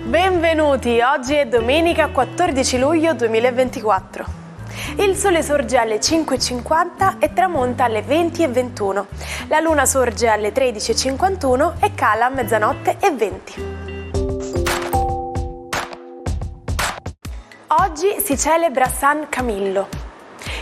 Benvenuti, oggi è domenica 14 luglio 2024. Il sole sorge alle 5:50 e tramonta alle 20:21. La luna sorge alle 13:51 e cala a mezzanotte e 20. Oggi si celebra San Camillo.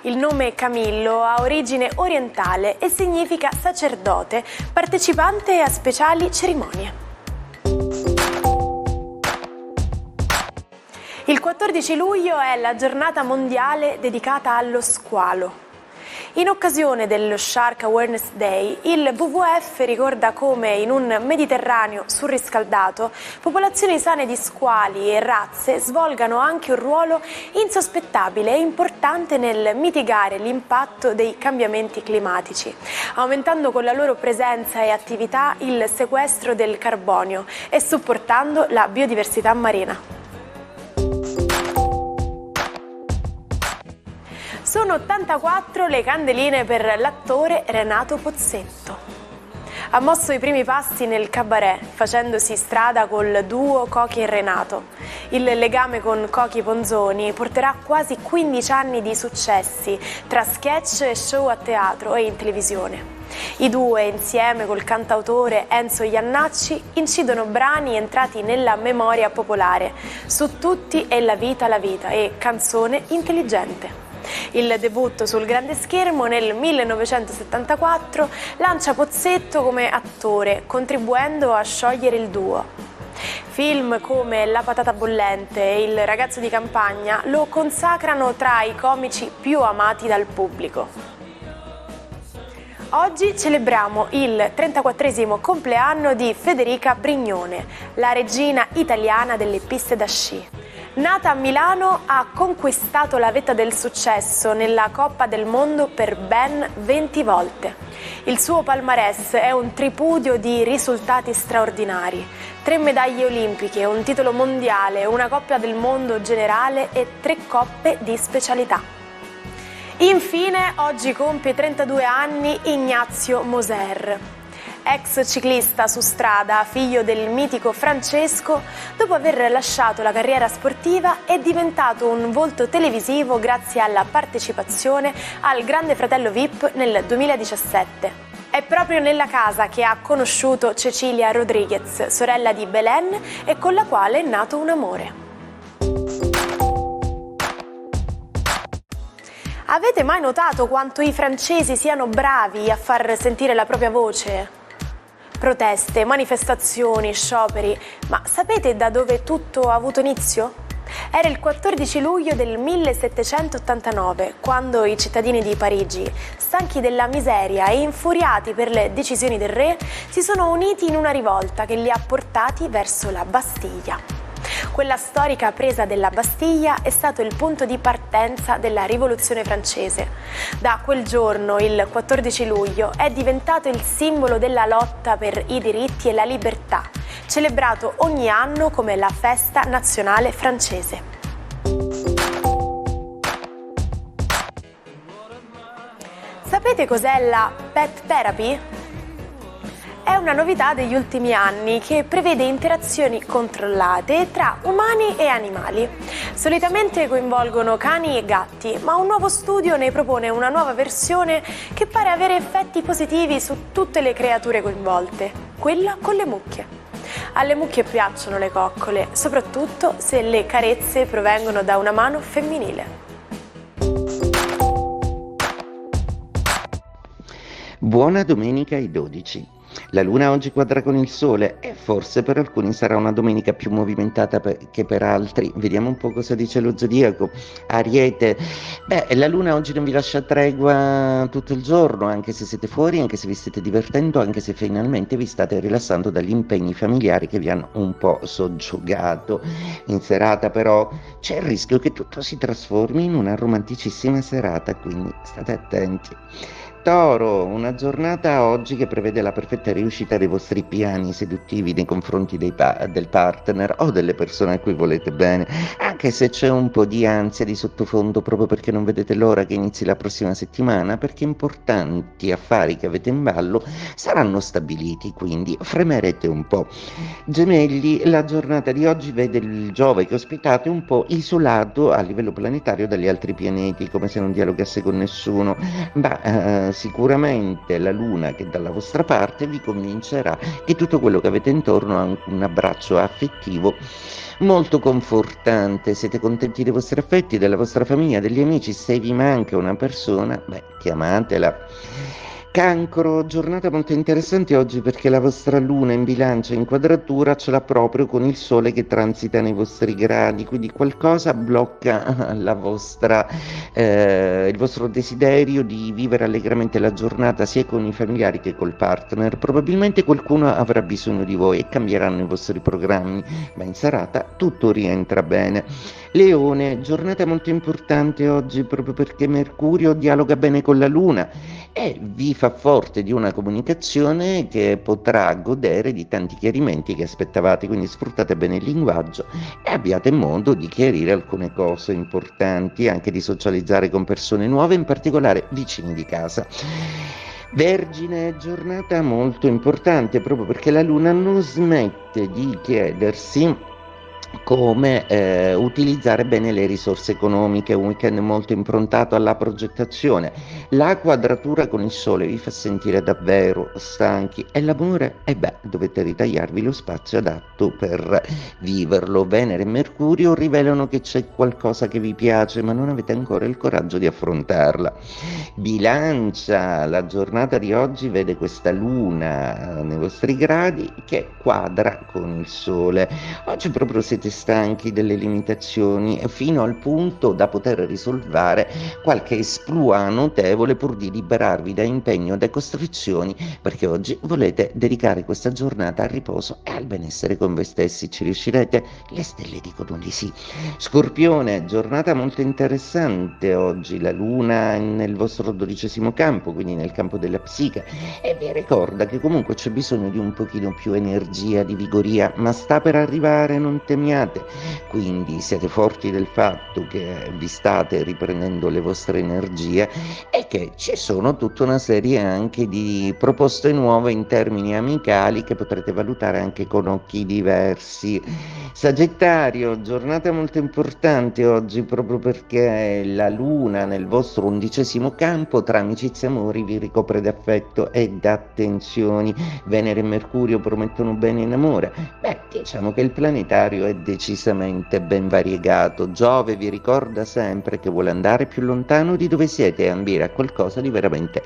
Il nome Camillo ha origine orientale e significa sacerdote, partecipante a speciali cerimonie. Il 14 luglio è la giornata mondiale dedicata allo squalo. In occasione dello Shark Awareness Day, il WWF ricorda come in un Mediterraneo surriscaldato popolazioni sane di squali e razze svolgano anche un ruolo insospettabile e importante nel mitigare l'impatto dei cambiamenti climatici, aumentando con la loro presenza e attività il sequestro del carbonio e supportando la biodiversità marina. Sono 84 le candeline per l'attore Renato Pozzetto. Ha mosso i primi passi nel cabaret, facendosi strada col duo Cochi e Renato. Il legame con Cochi Ponzoni porterà quasi 15 anni di successi tra sketch e show a teatro e in televisione. I due, insieme col cantautore Enzo Iannacci, incidono brani entrati nella memoria popolare, Su tutti e la vita e Canzone intelligente. Il debutto sul grande schermo nel 1974 lancia Pozzetto come attore, contribuendo a sciogliere il duo. Film come La patata bollente e Il ragazzo di campagna lo consacrano tra i comici più amati dal pubblico. Oggi celebriamo il 34esimo compleanno di Federica Brignone, la regina italiana delle piste da sci. Nata a Milano, ha conquistato la vetta del successo nella Coppa del Mondo per ben 20 volte. Il suo palmarès è un tripudio di risultati straordinari: 3 medaglie olimpiche, un titolo mondiale, una Coppa del Mondo generale e 3 coppe di specialità. Infine, oggi compie 32 anni Ignazio Moser. Ex ciclista su strada, figlio del mitico Francesco, dopo aver lasciato la carriera sportiva è diventato un volto televisivo grazie alla partecipazione al Grande Fratello VIP nel 2017. È proprio nella casa che ha conosciuto Cecilia Rodriguez, sorella di Belen e con la quale è nato un amore. Avete mai notato quanto i francesi siano bravi a far sentire la propria voce? Proteste, manifestazioni, scioperi, ma sapete da dove tutto ha avuto inizio? Era il 14 luglio del 1789, quando i cittadini di Parigi, stanchi della miseria e infuriati per le decisioni del re, si sono uniti in una rivolta che li ha portati verso la Bastiglia. Quella storica presa della Bastiglia è stato il punto di partenza della Rivoluzione francese. Da quel giorno, il 14 luglio, è diventato il simbolo della lotta per i diritti e la libertà, celebrato ogni anno come la festa nazionale francese. Sapete cos'è la pet therapy? È una novità degli ultimi anni che prevede interazioni controllate tra umani e animali. Solitamente coinvolgono cani e gatti, ma un nuovo studio ne propone una nuova versione che pare avere effetti positivi su tutte le creature coinvolte, quella con le mucche. Alle mucche piacciono le coccole, soprattutto se le carezze provengono da una mano femminile. Buona domenica ai 12. La luna oggi quadra con il sole e forse per alcuni sarà una domenica più movimentata che per altri. Vediamo un po' cosa dice lo zodiaco. Ariete, la luna oggi non vi lascia tregua tutto il giorno, anche se siete fuori, anche se vi state divertendo, anche se finalmente vi state rilassando dagli impegni familiari che vi hanno un po' soggiogato. In serata però c'è il rischio che tutto si trasformi in una romanticissima serata, quindi state attenti. Toro, una giornata oggi che prevede la perfetta riuscita dei vostri piani seduttivi nei confronti del partner o delle persone a cui volete bene, anche se c'è un po' di ansia di sottofondo proprio perché non vedete l'ora che inizi la prossima settimana, perché importanti affari che avete in ballo saranno stabiliti, quindi fremerete un po'. Gemelli, la giornata di oggi vede il Giove che ospitate un po' isolato a livello planetario dagli altri pianeti, come se non dialogasse con nessuno, ma sicuramente la Luna che dalla vostra parte vi convincerà che tutto quello che avete intorno ha un abbraccio affettivo molto confortante. Siete contenti dei vostri affetti, della vostra famiglia, degli amici. Se vi manca una persona, chiamatela. Cancro, giornata molto interessante oggi perché la vostra luna in bilancia in quadratura ce l'ha proprio con il sole che transita nei vostri gradi, quindi qualcosa blocca il vostro desiderio di vivere allegramente la giornata sia con i familiari che col partner. Probabilmente qualcuno avrà bisogno di voi e cambieranno i vostri programmi, ma in serata tutto rientra bene. Leone, giornata molto importante oggi proprio perché Mercurio dialoga bene con la Luna e vi fa forte di una comunicazione che potrà godere di tanti chiarimenti che aspettavate, quindi sfruttate bene il linguaggio e abbiate modo di chiarire alcune cose importanti, anche di socializzare con persone nuove, in particolare vicini di casa. Vergine, giornata molto importante proprio perché la Luna non smette di chiedersi come utilizzare bene le risorse economiche, un weekend molto improntato alla progettazione. La quadratura con il Sole vi fa sentire davvero stanchi e l'amore, dovete ritagliarvi lo spazio adatto per viverlo. Venere e Mercurio rivelano che c'è qualcosa che vi piace, ma non avete ancora il coraggio di affrontarla. Bilancia, la giornata di oggi vede questa Luna nei vostri gradi che quadra con il Sole. Oggi proprio siete stanchi delle limitazioni fino al punto da poter risolvere qualche esploit notevole pur di liberarvi da impegno e da costrizioni, perché oggi volete dedicare questa giornata al riposo e al benessere con voi stessi. Ci riuscirete? Le stelle dicono di sì. Scorpione, giornata molto interessante oggi, la Luna nel vostro 12° campo, quindi nel campo della psiche, e vi ricorda che comunque c'è bisogno di un pochino più energia, di vigoria, ma sta per arrivare, non temiate. Quindi siete forti del fatto che vi state riprendendo le vostre energie e che ci sono tutta una serie anche di proposte nuove in termini amicali che potrete valutare anche con occhi diversi. Sagittario, giornata molto importante oggi proprio perché la Luna nel vostro 11° campo tra amicizia e amori vi ricopre d'affetto e d'attenzioni. Venere e Mercurio promettono bene in amore. Diciamo che il planetario è decisamente ben variegato. Giove vi ricorda sempre che vuole andare più lontano di dove siete e ambire a qualcosa di veramente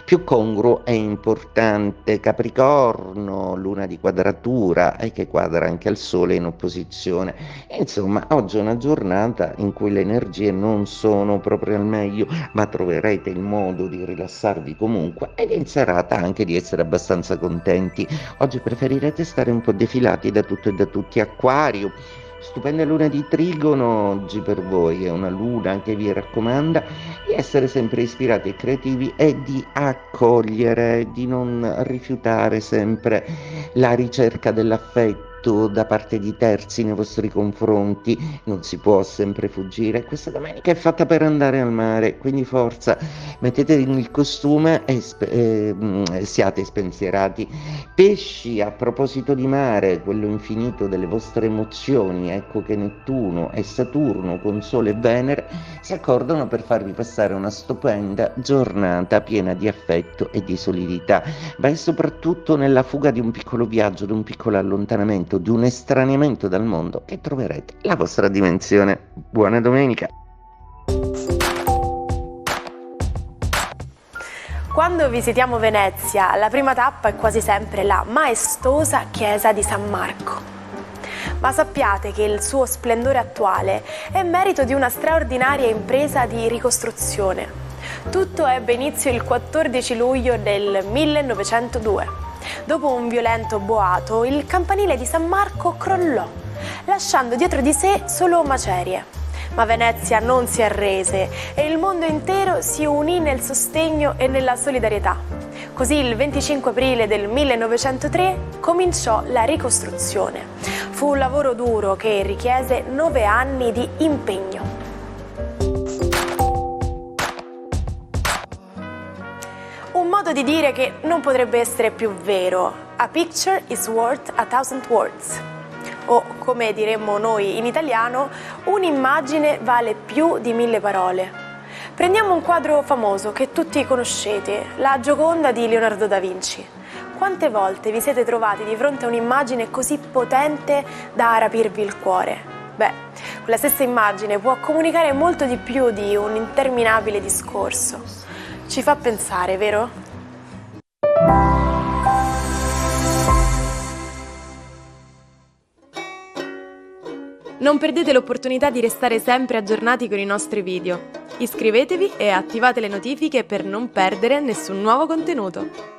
più congruo e importante. Capricorno, luna di quadratura e che quadra anche al Sole in opposizione. Insomma, oggi è una giornata in cui le energie non sono proprio al meglio, ma troverete il modo di rilassarvi comunque ed in serata anche di essere abbastanza contenti. Oggi preferirete stare un po' defilati da tutto e da tutti. Acquario, stupenda luna di Trigono oggi per voi, è una luna che vi raccomanda di essere sempre ispirati e creativi e di accogliere, di non rifiutare sempre la ricerca dell'affetto da parte di terzi nei vostri confronti. Non si può sempre fuggire. Questa domenica è fatta per andare al mare, quindi forza, mettete il costume e siate spensierati. Pesci, a proposito di mare, quello infinito delle vostre emozioni, ecco che Nettuno e Saturno con Sole e Venere si accordano per farvi passare una stupenda giornata piena di affetto e di solidità, ma soprattutto nella fuga di un piccolo viaggio, di un piccolo allontanamento, di un estraniamento dal mondo, che troverete la vostra dimensione. Buona domenica! Quando visitiamo Venezia, la prima tappa è quasi sempre la maestosa chiesa di San Marco. Ma sappiate che il suo splendore attuale è merito di una straordinaria impresa di ricostruzione. Tutto ebbe inizio il 14 luglio del 1902. Dopo un violento boato, il campanile di San Marco crollò, lasciando dietro di sé solo macerie. Ma Venezia non si arrese e il mondo intero si unì nel sostegno e nella solidarietà. Così il 25 aprile del 1903 cominciò la ricostruzione. Fu un lavoro duro che richiese 9 anni di impegno. Un modo di dire che non potrebbe essere più vero: a picture is worth a thousand words. O, come diremmo noi in italiano, un'immagine vale più di 1000 parole. Prendiamo un quadro famoso che tutti conoscete, la Gioconda di Leonardo da Vinci. Quante volte vi siete trovati di fronte a un'immagine così potente da rapirvi il cuore? Beh, quella stessa immagine può comunicare molto di più di un interminabile discorso. Ci fa pensare, vero? Non perdete l'opportunità di restare sempre aggiornati con i nostri video. Iscrivetevi e attivate le notifiche per non perdere nessun nuovo contenuto.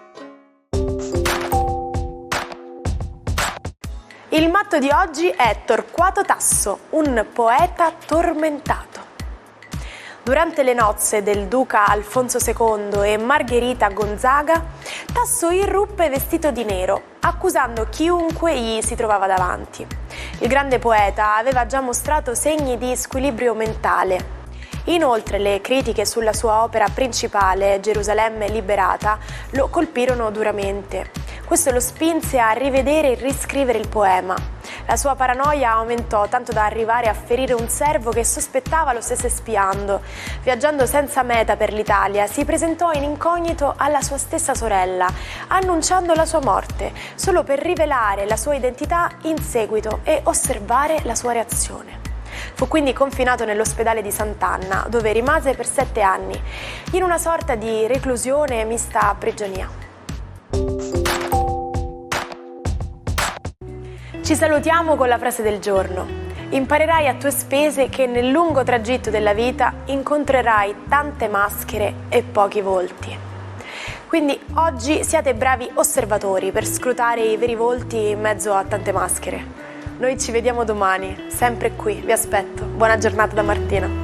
Il matto di oggi è Torquato Tasso, un poeta tormentato. Durante le nozze del duca Alfonso II e Margherita Gonzaga, Tasso irruppe vestito di nero, accusando chiunque gli si trovava davanti. Il grande poeta aveva già mostrato segni di squilibrio mentale. Inoltre le critiche sulla sua opera principale, Gerusalemme liberata, lo colpirono duramente. Questo lo spinse a rivedere e riscrivere il poema. La sua paranoia aumentò tanto da arrivare a ferire un servo che sospettava lo stesse spiando. Viaggiando senza meta per l'Italia, si presentò in incognito alla sua stessa sorella, annunciando la sua morte, solo per rivelare la sua identità in seguito e osservare la sua reazione. Fu quindi confinato nell'ospedale di Sant'Anna, dove rimase per 7 anni, in una sorta di reclusione mista a prigionia. Ci salutiamo con la frase del giorno. Imparerai a tue spese che nel lungo tragitto della vita incontrerai tante maschere e pochi volti. Quindi oggi siate bravi osservatori per scrutare i veri volti in mezzo a tante maschere. Noi ci vediamo domani, sempre qui, vi aspetto. Buona giornata da Martina.